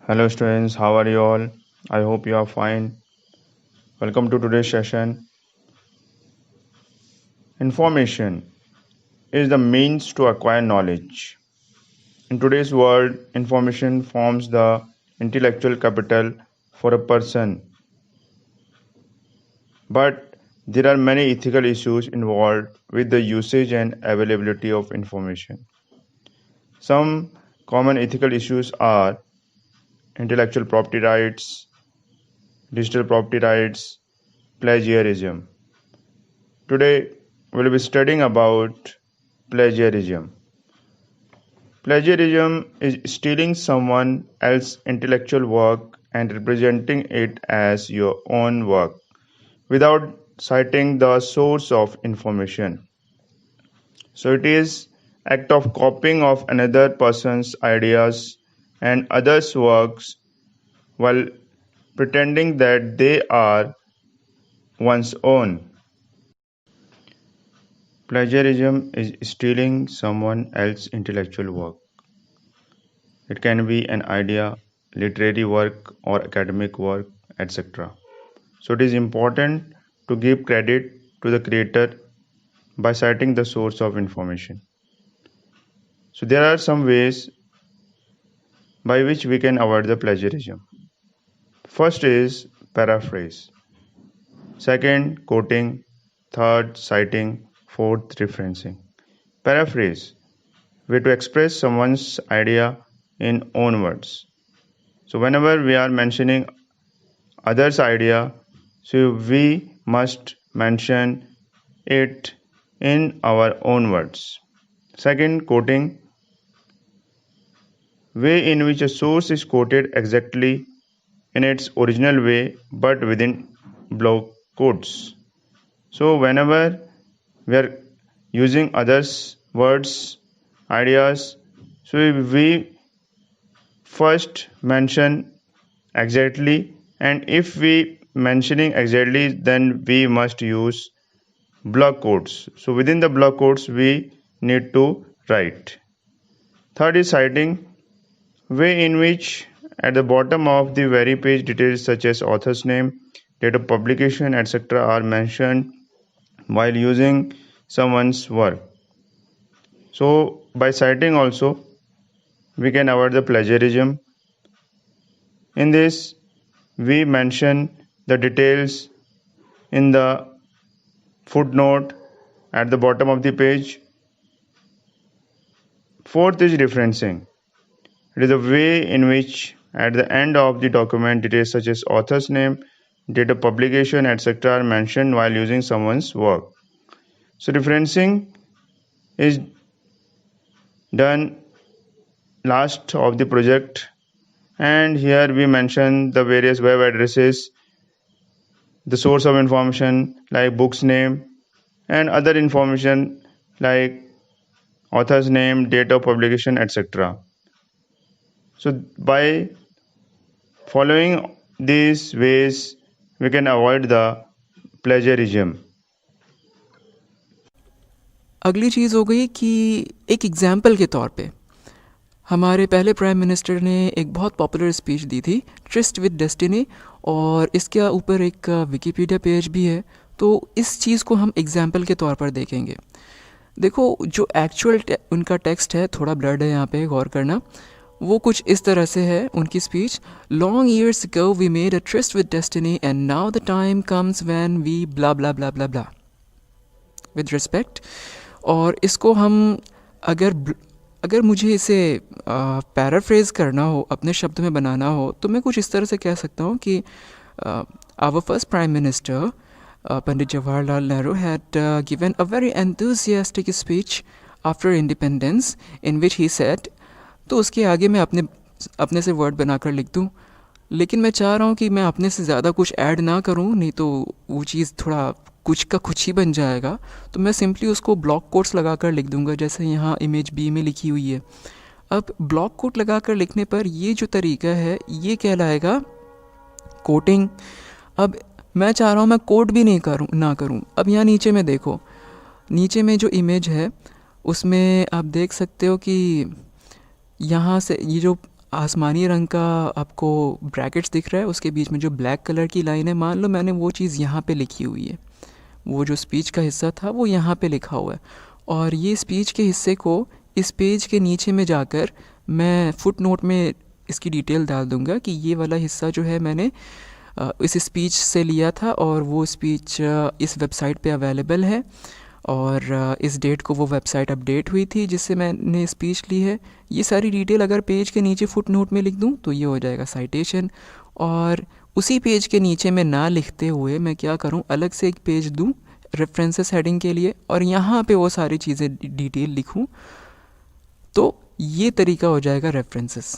Hello students, how are you all? I hope you are fine. Welcome to today's session. Information is the means to acquire knowledge. In today's world, information forms the intellectual capital for a person. But there are many ethical issues involved with the usage and availability of information. Some common ethical issues are intellectual property rights, digital property rights, plagiarism. Today, we'll be studying about plagiarism. Plagiarism is stealing someone else's intellectual work and representing it as your own work without citing the source of information. So it is act of copying of another person's ideas and others' works while pretending that they are one's own. Plagiarism is stealing someone else's intellectual work. It can be an idea, literary work, or academic work, etc. So it is important to give credit to the creator by citing the source of information. So there are some ways by which we can avoid the plagiarism. First is paraphrase. Second, quoting. Third, citing. Fourth, referencing. Paraphrase, way to express someone's idea in own words. So whenever we are mentioning others' idea, so we must mention it in our own words. Second, quoting, way in which a source is quoted exactly in its original way but within block quotes. So whenever we are using others' words, ideas, so we first mention exactly, and if we mentioning exactly, then we must use block quotes. So within the block quotes we need to write. Third is citing, way in which at the bottom of the very page details such as author's name, date of publication, etc. are mentioned while using someone's work. So by citing also we can avoid the plagiarism. In this we mention the details in the footnote at the bottom of the page. Fourth is referencing. It is a way in which at the end of the document details such as author's name, date of publication, etc. are mentioned while using someone's work. So referencing is done last of the project, and here we mention the various web addresses, the source of information like book's name, and other information like author's name, date of publication, etc. So by following these ways we can avoid the plagiarism. अगली चीज़ हो गई कि एक example के तौर पे हमारे पहले प्राइम मिनिस्टर ने एक बहुत पॉपुलर स्पीच दी थी, ट्रिस्ट विद डेस्टिनी, और इसके ऊपर एक विकिपीडिया पेज भी है। तो इस चीज़ को हम एग्ज़ाम्पल के तौर पर देखेंगे। देखो, जो एक्चुअल उनका टेक्स्ट है, थोड़ा ब्लर्ड है, यहाँ पे गौर करना। वो कुछ इस तरह से है उनकी speech, long years ago we made a tryst with destiny and now the time comes when we blah blah blah blah blah with respect. और इसको हम अगर मुझे इसे पैराफ्रेज करना हो, अपने शब्द में बनाना हो, तो मैं कुछ इस तरह से कह सकता हूँ कि our first prime minister Pandit Jawaharlal Nehru had given a very enthusiastic speech after independence in which he said, तो उसके आगे मैं अपने से वर्ड बनाकर लिख दूँ, लेकिन मैं चाह रहा हूँ कि मैं अपने से ज़्यादा कुछ ऐड ना करूँ, नहीं तो वो चीज़ थोड़ा कुछ का कुछ ही बन जाएगा। तो मैं सिंपली उसको ब्लॉक कोट्स लगा कर लिख दूँगा, जैसे यहाँ इमेज बी में लिखी हुई है। अब ब्लॉक कोट लगा कर लिखने पर ये जो तरीका है ये कहलाएगा कोटिंग। अब मैं चाह रहा हूँ मैं कोट भी ना करूँ। अब यहाँ नीचे में देखो, नीचे में जो इमेज है उसमें आप देख सकते हो कि यहाँ से ये जो आसमानी रंग का आपको ब्रैकेट्स दिख रहा है, उसके बीच में जो ब्लैक कलर की लाइन है, मान लो मैंने वो चीज़ यहाँ पे लिखी हुई है, वो जो स्पीच का हिस्सा था वो यहाँ पे लिखा हुआ है, और ये स्पीच के हिस्से को इस पेज के नीचे में जाकर मैं फुट नोट में इसकी डिटेल डाल दूँगा कि ये वाला हिस्सा जो है मैंने इस स्पीच से लिया था, और वो स्पीच इस वेबसाइट पे अवेलेबल है, और इस डेट को वो वेबसाइट अपडेट हुई थी जिससे मैंने स्पीच ली है। ये सारी डिटेल अगर पेज के नीचे फुट नोट में लिख दूँ तो ये हो जाएगा साइटेशन। और उसी पेज के नीचे मैं ना लिखते हुए मैं क्या करूँ, अलग से एक पेज दूँ रेफरेंसेस हेडिंग के लिए, और यहाँ पे वो सारी चीज़ें डिटेल लिखूँ, तो ये तरीका हो जाएगा रेफरेंसेस।